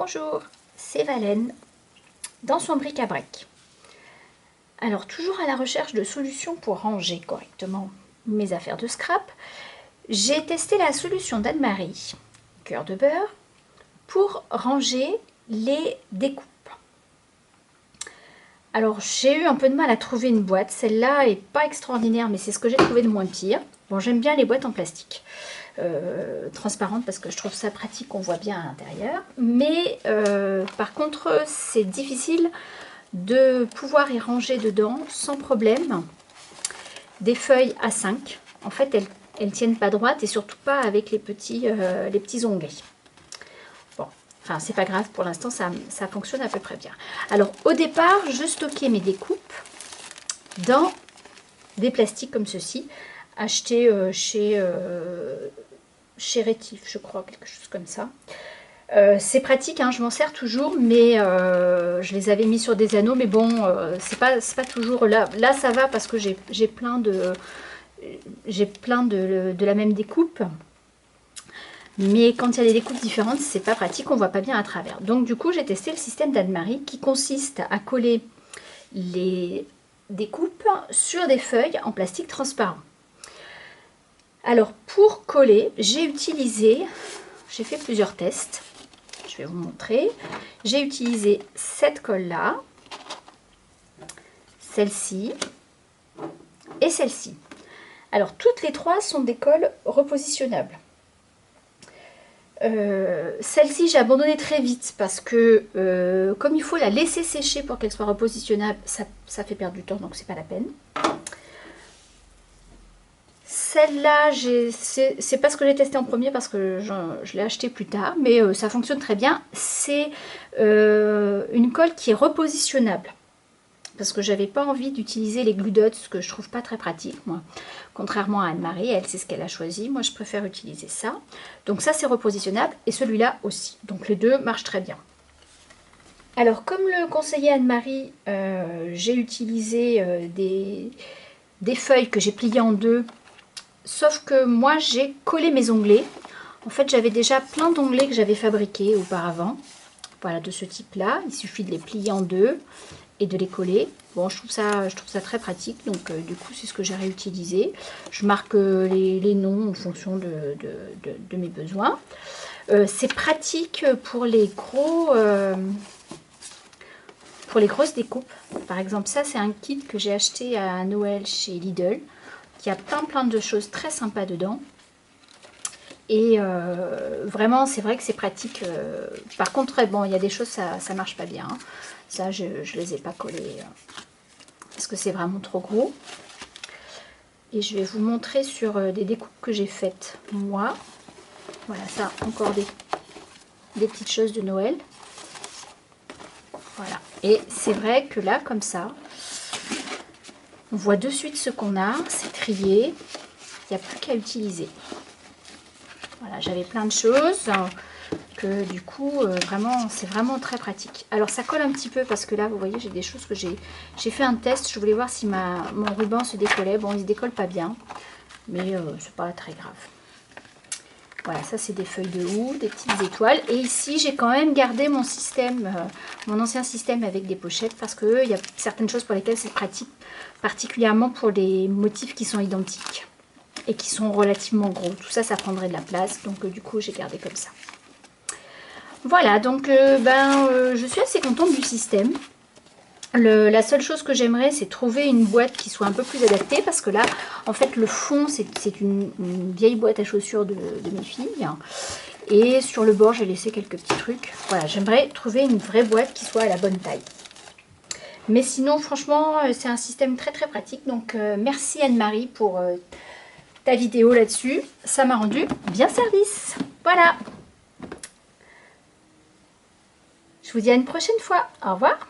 Bonjour, c'est Valène dans son bric-à-brac. Alors toujours à la recherche de solutions pour ranger correctement mes affaires de scrap, j'ai testé la solution d'Anne-Marie, cœur de beurre, pour ranger les découpes. Alors j'ai eu un peu de mal à trouver une boîte, celle-là est pas extraordinaire mais c'est ce que j'ai trouvé de moins pire. Bon, j'aime bien les boîtes en plastique. Transparente parce que je trouve ça pratique, on voit bien à l'intérieur, mais par contre c'est difficile de pouvoir y ranger dedans sans problème des feuilles A5. En fait elles tiennent pas droite et surtout pas avec les petits onglets. Bon, enfin c'est pas grave, pour l'instant ça fonctionne à peu près bien. Alors au départ je stockais mes découpes dans des plastiques comme ceci, achetés chez Rétif, je crois, quelque chose comme ça. C'est pratique, hein, je m'en sers toujours, mais je les avais mis sur des anneaux, mais bon, c'est pas toujours là. Là, ça va parce que j'ai plein de la même découpe. Mais quand il y a des découpes différentes, c'est pas pratique, on voit pas bien à travers. Donc du coup, j'ai testé le système d'Anne-Marie qui consiste à coller les découpes sur des feuilles en plastique transparent. Alors pour coller, j'ai fait plusieurs tests, je vais vous montrer. J'ai utilisé cette colle là, celle-ci et celle-ci. Alors toutes les trois sont des colles repositionnables. Celle-ci j'ai abandonné très vite parce que comme il faut la laisser sécher pour qu'elle soit repositionnable, ça fait perdre du temps, donc c'est pas la peine. Celle-là, c'est pas ce que j'ai testé en premier parce que je l'ai acheté plus tard, mais ça fonctionne très bien. C'est une colle qui est repositionnable parce que j'avais pas envie d'utiliser les glue dots, que je trouve pas très pratique, moi. Contrairement à Anne-Marie, elle c'est ce qu'elle a choisi. Moi, je préfère utiliser ça. Donc ça, c'est repositionnable et celui-là aussi. Donc les deux marchent très bien. Alors, comme le conseillait Anne-Marie, j'ai utilisé des feuilles que j'ai pliées en deux. Sauf que moi j'ai collé mes onglets. En fait j'avais déjà plein d'onglets que j'avais fabriqués auparavant. Voilà, de ce type là. Il suffit de les plier en deux et de les coller. Bon, je trouve ça très pratique. Donc du coup c'est ce que j'ai réutilisé. Je marque les noms en fonction de mes besoins. C'est pratique pour les grosses découpes. Par exemple ça c'est un kit que j'ai acheté à Noël chez Lidl. Il y a plein de choses très sympas dedans. Et vraiment, c'est vrai que c'est pratique. Par contre, bon, il y a des choses, ça marche pas bien. Hein. Ça, je les ai pas collées parce que c'est vraiment trop gros. Et je vais vous montrer sur des découpes que j'ai faites moi. Voilà, ça, encore des petites choses de Noël. Voilà. Et c'est vrai que là, comme ça, on voit de suite ce qu'on a, c'est trié, il n'y a plus qu'à utiliser. Voilà, j'avais plein de choses que du coup, c'est vraiment très pratique. Alors ça colle un petit peu parce que là, vous voyez, j'ai des choses que j'ai fait un test, je voulais voir si mon ruban se décollait. Bon, il se décolle pas bien, mais c'est pas très grave. Voilà, ça c'est des feuilles de houx, des petites étoiles. Et ici, j'ai quand même gardé mon système, mon ancien système avec des pochettes parce qu'il y a certaines choses pour lesquelles c'est pratique, particulièrement pour les motifs qui sont identiques et qui sont relativement gros. Tout ça, ça prendrait de la place, donc du coup, j'ai gardé comme ça. Voilà, donc je suis assez contente du système. La seule chose que j'aimerais, c'est trouver une boîte qui soit un peu plus adaptée parce que là, en fait, le fond, c'est une vieille boîte à chaussures de mes filles. Et sur le bord, j'ai laissé quelques petits trucs. Voilà, j'aimerais trouver une vraie boîte qui soit à la bonne taille. Mais sinon, franchement, c'est un système très pratique. Donc, merci Anne-Marie pour ta vidéo là-dessus. Ça m'a rendu bien service. Voilà. Je vous dis à une prochaine fois. Au revoir.